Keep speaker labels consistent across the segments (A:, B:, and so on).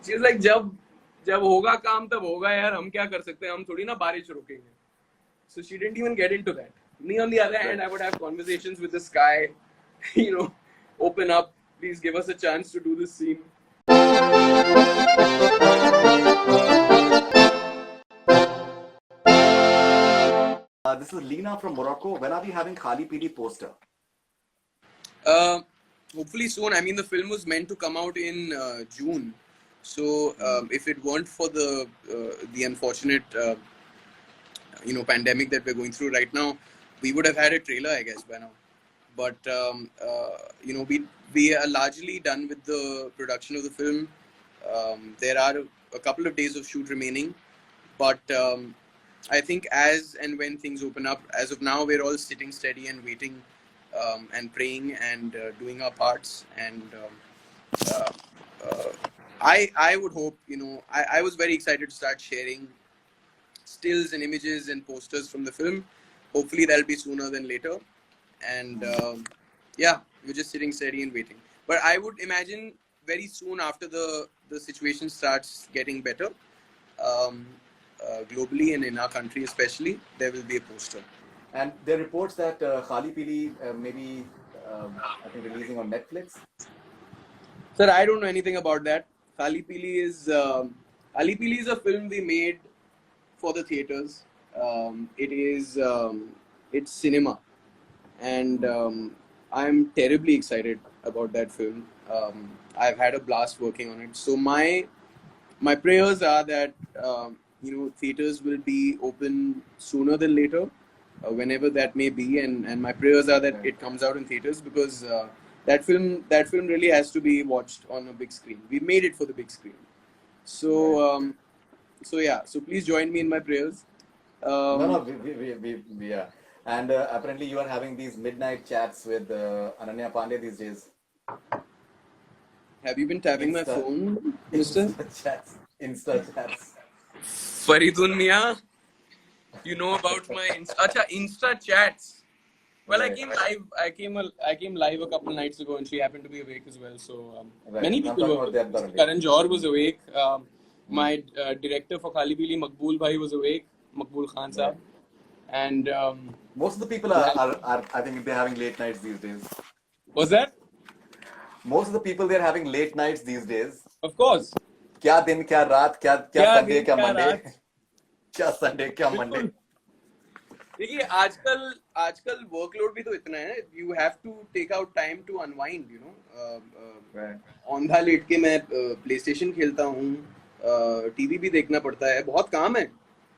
A: she's like, जब होगा काम तब होगा यार, हम क्या कर सकते हैं, हम थोड़ी ना बारिश रोकेंगे. So she didn't even get into that. Me, on the other hand, I would have conversations with this guy, open up, please give us a chance to do this scene.
B: This is Lena from Morocco. When are we having Khali Pili poster?
A: Hopefully soon. I mean, the film was meant to come out in June. So if it weren't for the unfortunate pandemic that we're going through right now, we would have had a trailer, I guess, by now. But we are largely done with the production of the film. There are a couple of days of shoot remaining, but I think as and when things open up, as of now, we're all sitting steady and waiting and praying and doing our parts. And I would hope, I was very excited to start sharing stills and images and posters from the film. Hopefully that'll be sooner than later. And we're just sitting steady and waiting. But I would imagine very soon after the situation starts getting better, globally and in our country especially, there will be a poster.
B: And there are reports that Khali Pili maybe I think releasing on Netflix.
A: Sir, I don't know anything about that. Khali Pili is a film we made for the theaters. It's cinema, and I'm terribly excited about that film. I've had a blast working on it. So my prayers are that theaters will be open sooner than later, whenever that may be, and my prayers are that it comes out in theaters, because that film really has to be watched on a big screen. We made it for the big screen. So so please join me in my prayers.
B: Yeah. And apparently you are having these midnight chats with Ananya Pandey these days.
A: Have you been tapping my phone, mister?
B: Insta chats.
A: Faridun Mia, you know about my Insta chats. Well, right. I came live a couple nights ago, and she happened to be awake as well. So many people were. Karan Johar was awake. My director for Khali Pili, Maqbool Bhai, was awake. Maqbool Khan Saab. Right. And
B: most of the people are I think they're having late nights these days.
A: What's that?
B: Most of the people they're having late nights these days.
A: Of course.
B: क्या दिन क्या रात क्या Sunday क्या Monday क्या Sunday क्या Monday.
A: देखिए आजकल वर्कलोड भी तो इतना है. You have to take out time to unwind, औंधा लेट के मैं PlayStation खेलता हूँ, टीवी भी देखना पड़ता है, बहुत काम है.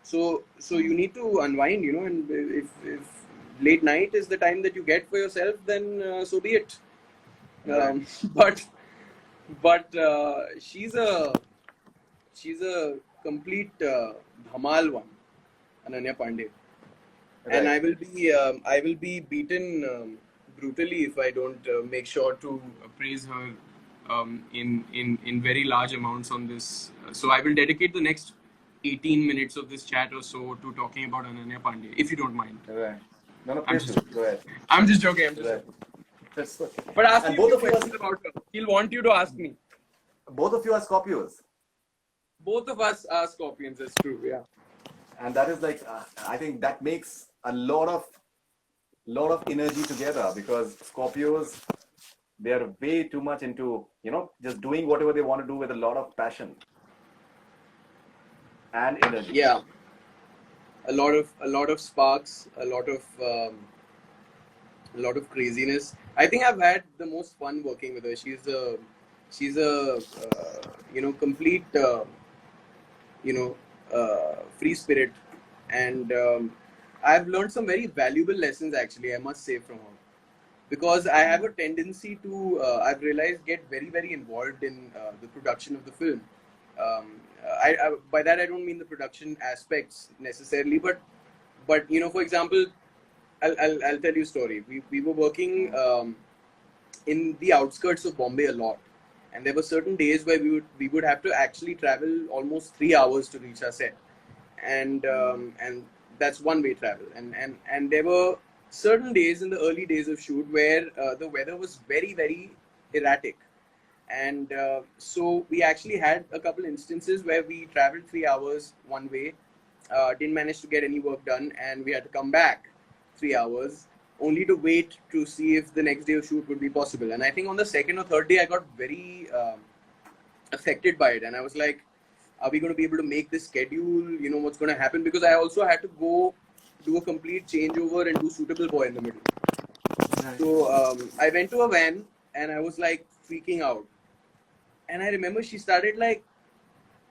A: So you need to unwind, and if late night is the time that you get for yourself, then so be it. But she's a complete dhamal one, Ananya Pandey. Right. And I will be beaten brutally if I don't make sure to praise her in very large amounts on this. So I will dedicate the next 18 minutes of this chat or so to talking about Ananya Pandey, if you don't mind.
B: Right. No, please go ahead.
A: I'm just joking. But ask me both of questions about her. He'll want you to ask me.
B: Both of you are Scorpios.
A: Both of us are Scorpions. That's true. Yeah.
B: And that is like I think that makes a lot of energy together, because Scorpios, they are way too much into just doing whatever they want to do with a lot of passion and energy.
A: Yeah. A lot of sparks, a lot of craziness. I think I've had the most fun working with her. She's a complete free spirit, and I've learned some very valuable lessons, actually, I must say, from her, because I have a tendency to I've realized get very, very involved in the production of the film. I by that I don't mean the production aspects necessarily, but for example, I'll tell you a story. We were working in the outskirts of Bombay a lot, and there were certain days where we would have to actually travel almost 3 hours to reach our set, and that's one-way travel. And there were certain days in the early days of shoot where the weather was very, very erratic, And so we actually had a couple instances where we traveled 3 hours one way, didn't manage to get any work done, and we had to come back 3 hours only to wait to see if the next day of shoot would be possible. And I think on the second or third day, I got very affected by it, and I was like, are we going to be able to make this schedule? You know, what's going to happen? Because I also had to go do a complete changeover and do Suitable Boy in the middle. So I went to a van and I was like freaking out. And I remember she started like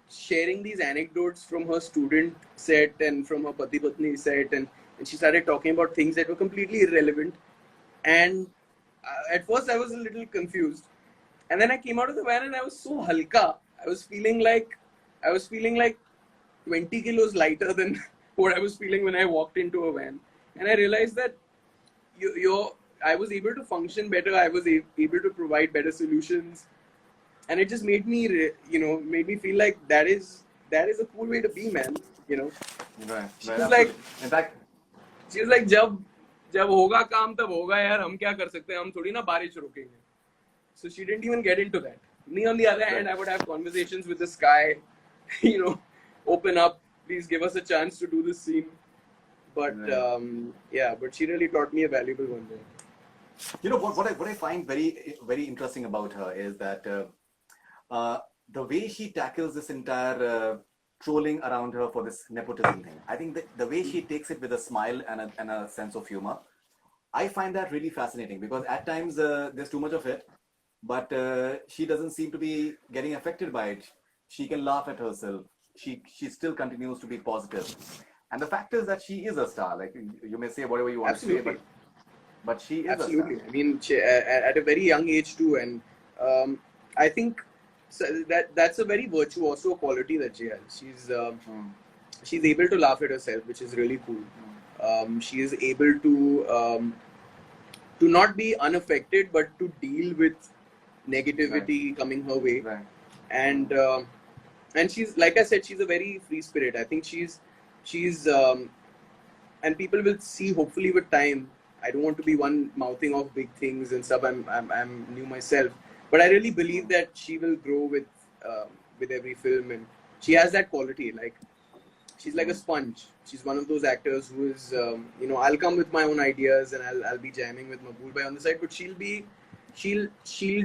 A: sharing these anecdotes from her student set and from her Pati Patni set, and she started talking about things that were completely irrelevant. And at first I was a little confused. And then I came out of the van and I was so halka. I was feeling like 20 kilos lighter than what I was feeling when I walked into a van. And I realized that I was able to function better. I was able to provide better solutions, and it just made me, made me feel like that is a cool way to be, man. You know.
B: Right.
A: She
B: Right.
A: was like,
B: In fact,
A: जब होगा काम तब होगा यार, हम क्या कर सकते हैं, हम थोड़ी ना बारिश रोकेंगे. So she didn't even get into that. Me, on the other hand, I would have conversations with this guy, open up, please give us a chance to do this scene. But but she really taught me a valuable one there.
B: You know what I find very very interesting about her is that the way she tackles this entire trolling around her for this nepotism thing. I think the way she takes it with a smile and a sense of humor, I find that really fascinating because at times there's too much of it, but she doesn't seem to be getting affected by it. She can laugh at herself. She still continues to be positive. And the fact is that she is a star. Like you may say whatever you want
A: Absolutely.
B: to say, but she is
A: Absolutely.
B: a star.
A: I mean, at a very young age too, and I think that's a very virtuoso quality that she has. She's able to laugh at herself, which is really cool. She is able to not be unaffected, but to deal with negativity coming her way.
B: Right.
A: And she's, like I said, she's a very free spirit. I think she's and people will see, hopefully with time. I don't want to be one mouthing off big things and stuff. I'm new myself, but I really believe that she will grow with every film, and she has that quality. Like she's like a sponge. She's one of those actors who is, I'll come with my own ideas and I'll be jamming with Maqbool Bhai on the side, but she'll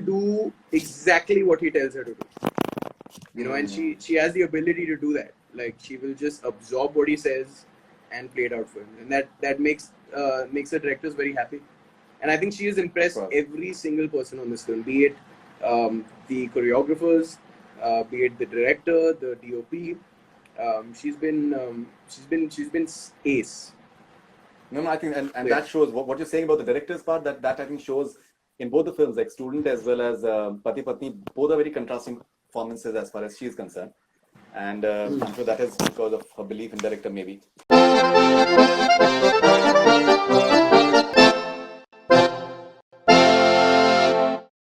A: do exactly what he tells her to do. And she has the ability to do that. Like she will just absorb what he says and play it out for him, and that makes the directors very happy. And I think she has impressed every single person on this film, be it the choreographers, be it the director, the DOP. She's been ace.
B: No, I think, and that shows what you're saying about the director's part. That I think shows in both the films, like Student as well as Pati Patni, both are very contrasting performances as far as she is concerned. And I'm sure that is because of her belief in director, maybe.